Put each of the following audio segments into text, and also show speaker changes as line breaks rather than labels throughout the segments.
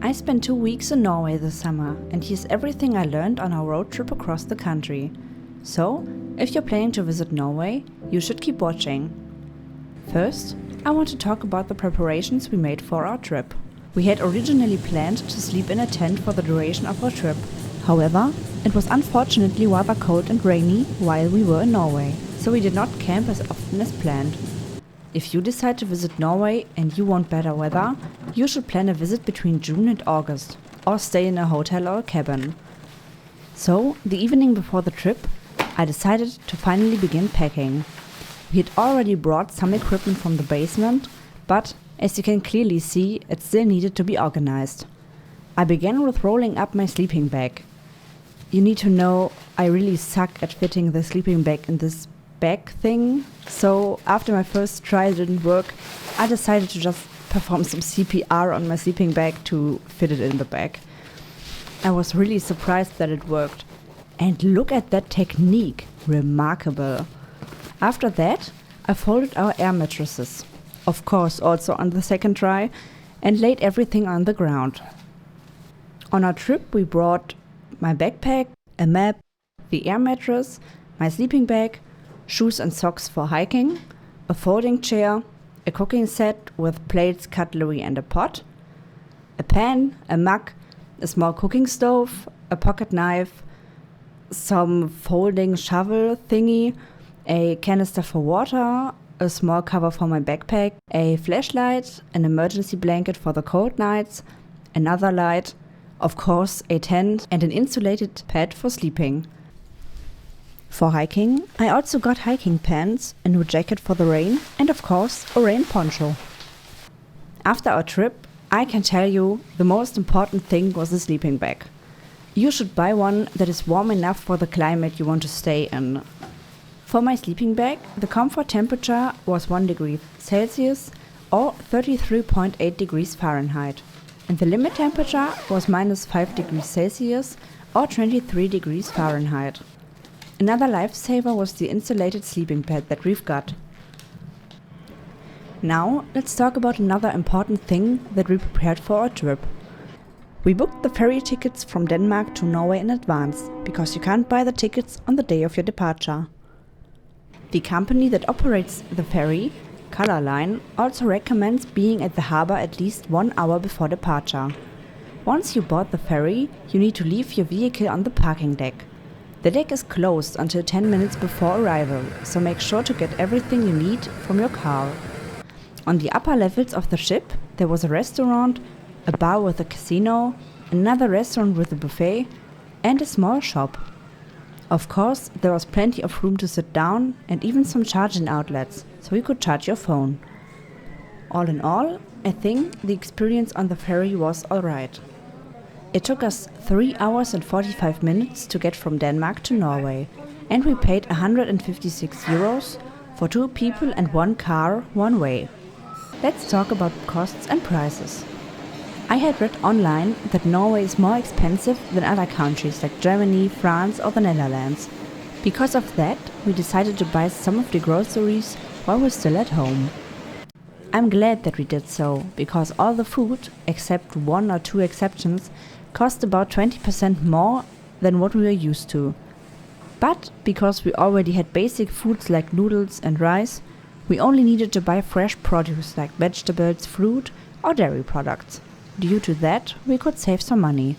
I spent 2 weeks in Norway this summer, and here's everything I learned on our road trip across the country. So, if you're planning to visit Norway, you should keep watching. First, I want to talk about the preparations we made for our trip. We had originally planned to sleep in a tent for the duration of our trip. However, it was unfortunately rather cold and rainy while we were in Norway, so we did not camp as often as planned. If you decide to visit Norway and you want better weather, you should plan a visit between June and August, or stay in a hotel or a cabin. So, the evening before the trip, I decided to finally begin packing. We had already brought some equipment from the basement, but as you can clearly see, it still needed to be organized. I began with rolling up my sleeping bag. You need to know, I really suck at fitting the sleeping bag in this bag thing, so after my first try didn't work, I decided to just perform some CPR on my sleeping bag to fit it in the bag. I was really surprised that it worked. And look at that technique, remarkable. After that, I folded our air mattresses, of course also on the second try, and laid everything on the ground. On our trip we brought my backpack, a map, the air mattress, my sleeping bag, shoes and socks for hiking, a folding chair, a cooking set with plates, cutlery and a pot, a pan, a mug, a small cooking stove, a pocket knife, some folding shovel thingy, a canister for water, a small cover for my backpack, a flashlight, an emergency blanket for the cold nights, another light, of course a tent and an insulated pad for sleeping. For hiking, I also got hiking pants, a new jacket for the rain, and of course a rain poncho. After our trip, I can tell you the most important thing was the sleeping bag. You should buy one that is warm enough for the climate you want to stay in. For my sleeping bag, the comfort temperature was 1 degree Celsius or 33.8 degrees Fahrenheit, and the limit temperature was -5 degrees Celsius or 23 degrees Fahrenheit. Another lifesaver was the insulated sleeping pad that we've got. Now, let's talk about another important thing that we prepared for our trip. We booked the ferry tickets from Denmark to Norway in advance, because you can't buy the tickets on the day of your departure. The company that operates the ferry, Color Line, also recommends being at the harbor at least 1 hour before departure. Once you board the ferry, you need to leave your vehicle on the parking deck. The deck is closed until 10 minutes before arrival, so make sure to get everything you need from your car. On the upper levels of the ship, there was a restaurant, a bar with a casino, another restaurant with a buffet, and a small shop. Of course, there was plenty of room to sit down and even some charging outlets, so you could charge your phone. All in all, I think the experience on the ferry was alright. It took us 3 hours and 45 minutes to get from Denmark to Norway, and we paid 156 euros for 2 people and 1 car one way. Let's talk about costs and prices. I had read online that Norway is more expensive than other countries like Germany, France or the Netherlands. Because of that, we decided to buy some of the groceries while we're still at home. I'm glad that we did so, because all the food, except 1 or 2 exceptions, cost about 20% more than what we were used to. But because we already had basic foods like noodles and rice, we only needed to buy fresh produce like vegetables, fruit or dairy products. Due to that, we could save some money.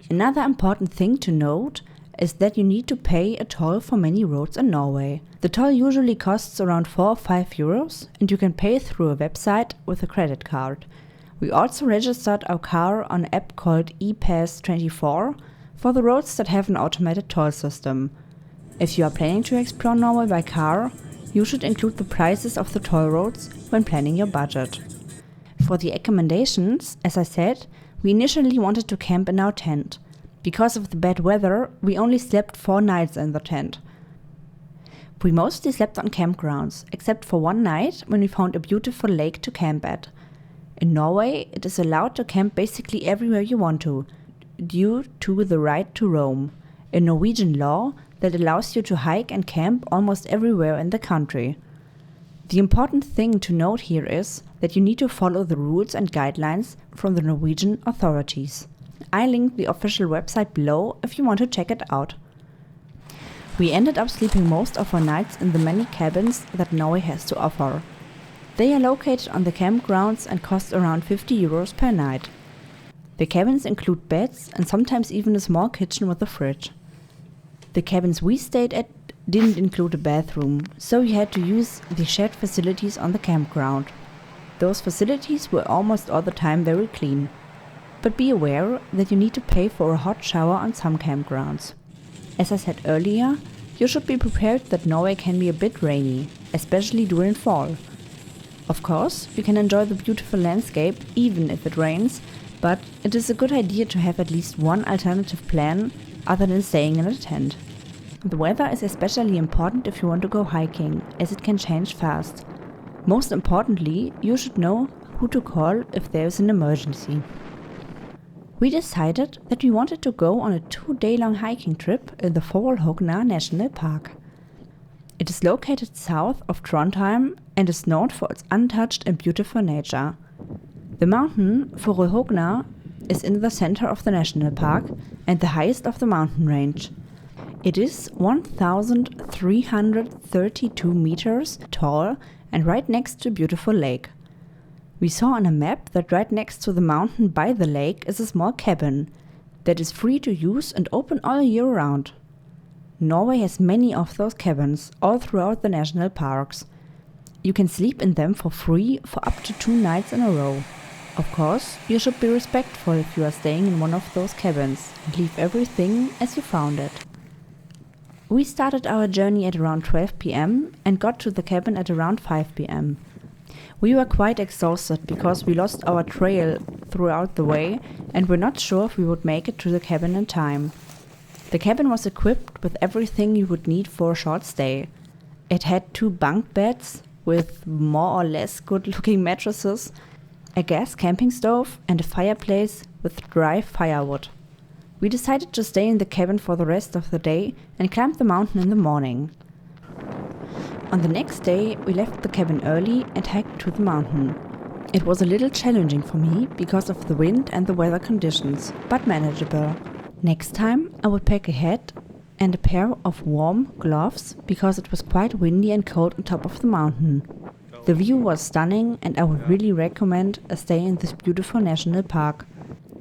Another important thing to note is that you need to pay a toll for many roads in Norway. The toll usually costs around 4 or 5 euros, and you can pay through a website with a credit card. We also registered our car on an app called ePass24 for the roads that have an automated toll system. If you are planning to explore Norway by car, you should include the prices of the toll roads when planning your budget. For the accommodations, as I said, we initially wanted to camp in our tent. Because of the bad weather, we only slept 4 nights in the tent. We mostly slept on campgrounds, except for 1 night when we found a beautiful lake to camp at. In Norway, it is allowed to camp basically everywhere you want to, due to the right to roam, a Norwegian law that allows you to hike and camp almost everywhere in the country. The important thing to note here is that you need to follow the rules and guidelines from the Norwegian authorities. I linked the official website below if you want to check it out. We ended up sleeping most of our nights in the many cabins that Norway has to offer. They are located on the campgrounds and cost around 50 euros per night. The cabins include beds and sometimes even a small kitchen with a fridge. The cabins we stayed at didn't include a bathroom, so we had to use the shared facilities on the campground. Those facilities were almost all the time very clean. But be aware that you need to pay for a hot shower on some campgrounds. As I said earlier, you should be prepared that Norway can be a bit rainy, especially during fall. Of course, you can enjoy the beautiful landscape even if it rains, but it is a good idea to have at least one alternative plan other than staying in a tent. The weather is especially important if you want to go hiking, as it can change fast. Most importantly, you should know who to call if there is an emergency. We decided that we wanted to go on a 2-day-long hiking trip in the Forollhogna National Park. It is located south of Trondheim and is known for its untouched and beautiful nature. The mountain Forollhogna is in the center of the national park and the highest of the mountain range. It is 1,332 meters tall and right next to a beautiful lake. We saw on a map that right next to the mountain by the lake is a small cabin that is free to use and open all year round. Norway has many of those cabins all throughout the national parks. You can sleep in them for free for up to 2 nights in a row. Of course, you should be respectful if you are staying in one of those cabins and leave everything as you found it. We started our journey at around 12 p.m. and got to the cabin at around 5 p.m. We were quite exhausted because we lost our trail throughout the way and were not sure if we would make it to the cabin in time. The cabin was equipped with everything you would need for a short stay. It had 2 bunk beds with more or less good-looking mattresses, a gas camping stove and a fireplace with dry firewood. We decided to stay in the cabin for the rest of the day and climbed the mountain in the morning. On the next day, we left the cabin early and hiked to the mountain. It was a little challenging for me because of the wind and the weather conditions, but manageable. Next time, I would pack a hat and a pair of warm gloves because it was quite windy and cold on top of the mountain. The view was stunning and I would really recommend a stay in this beautiful national park.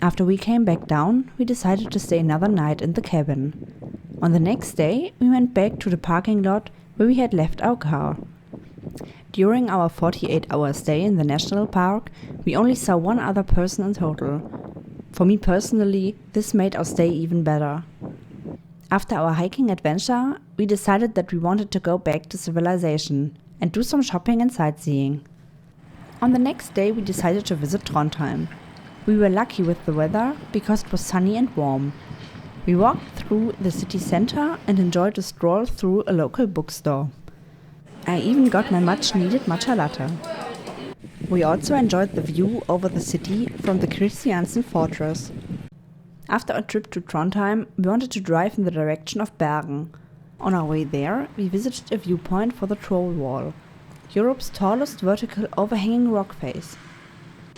After we came back down, we decided to stay another night in the cabin. On the next day, we went back to the parking lot where we had left our car. During our 48-hour stay in the national park, we only saw one other person in total. For me personally, this made our stay even better. After our hiking adventure, we decided that we wanted to go back to civilization and do some shopping and sightseeing. On the next day, we decided to visit Trondheim. We were lucky with the weather because it was sunny and warm. We walked through the city center and enjoyed a stroll through a local bookstore. I even got my much-needed matcha latte. We also enjoyed the view over the city from the Kristiansen fortress. After a trip to Trondheim, we wanted to drive in the direction of Bergen. On our way there, we visited a viewpoint for the Troll Wall, Europe's tallest vertical overhanging rock face.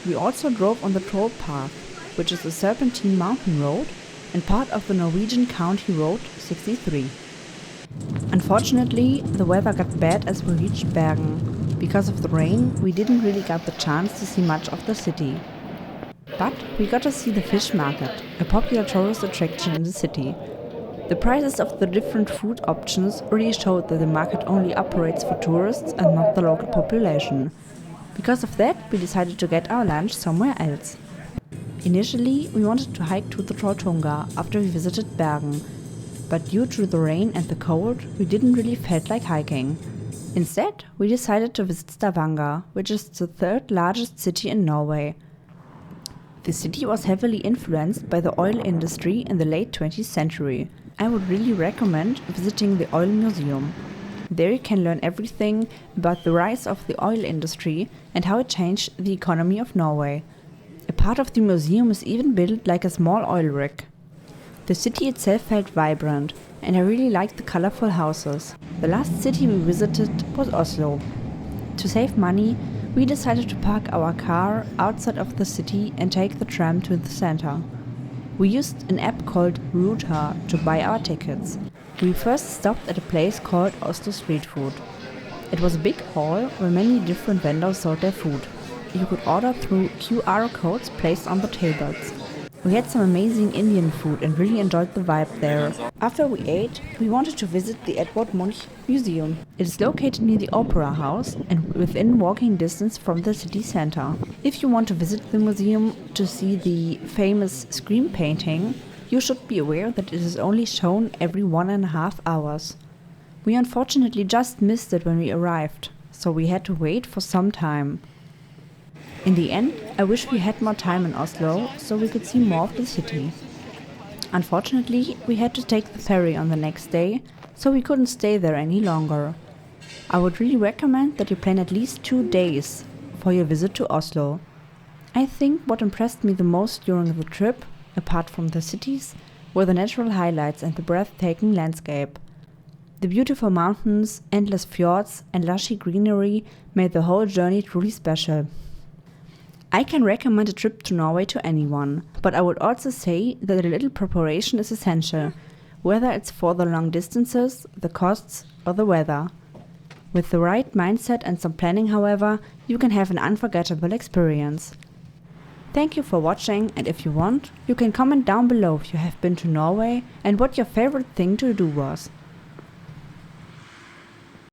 We also drove on the Troll Path, which is a serpentine mountain road and part of the Norwegian County Road 63. Unfortunately, the weather got bad as we reached Bergen. Because of the rain, we didn't really get the chance to see much of the city. But we got to see the fish market, a popular tourist attraction in the city. The prices of the different food options really showed that the market only operates for tourists and not the local population. Because of that, we decided to get our lunch somewhere else. Initially, we wanted to hike to the Trolltunga after we visited Bergen, but due to the rain and the cold, we didn't really felt like hiking. Instead, we decided to visit Stavanger, which is the 3rd largest city in Norway. The city was heavily influenced by the oil industry in the late 20th century. I would really recommend visiting the oil museum. There you can learn everything about the rise of the oil industry and how it changed the economy of Norway. A part of the museum is even built like a small oil rig. The city itself felt vibrant, and I really liked the colorful houses. The last city we visited was Oslo. To save money, We decided to park our car outside of the city and take the tram to the center. We used an app called Router to buy our tickets. We first stopped at a place called Oslo Street Food. It was a big hall where many different vendors sold their food. You could order through QR codes placed on the tables. We had some amazing Indian food and really enjoyed the vibe there. After we ate, we wanted to visit the Edvard Munch Museum. It is located near the Opera House and within walking distance from the city center. If you want to visit the museum to see the famous Scream painting, you should be aware that it is only shown every 1.5 hours. We unfortunately just missed it when we arrived, so we had to wait for some time. In the end, I wish we had more time in Oslo so we could see more of the city. Unfortunately, we had to take the ferry on the next day, so we couldn't stay there any longer. I would really recommend that you plan at least 2 days for your visit to Oslo. I think what impressed me the most during the trip, apart from the cities, were the natural highlights and the breathtaking landscape. The beautiful mountains, endless fjords and lushy greenery made the whole journey truly special. I can recommend a trip to Norway to anyone, but I would also say that a little preparation is essential, whether it's for the long distances, the costs, or the weather. With the right mindset and some planning, however, you can have an unforgettable experience. Thank you for watching, and if you want, you can comment down below if you have been to Norway and what your favorite thing to do was.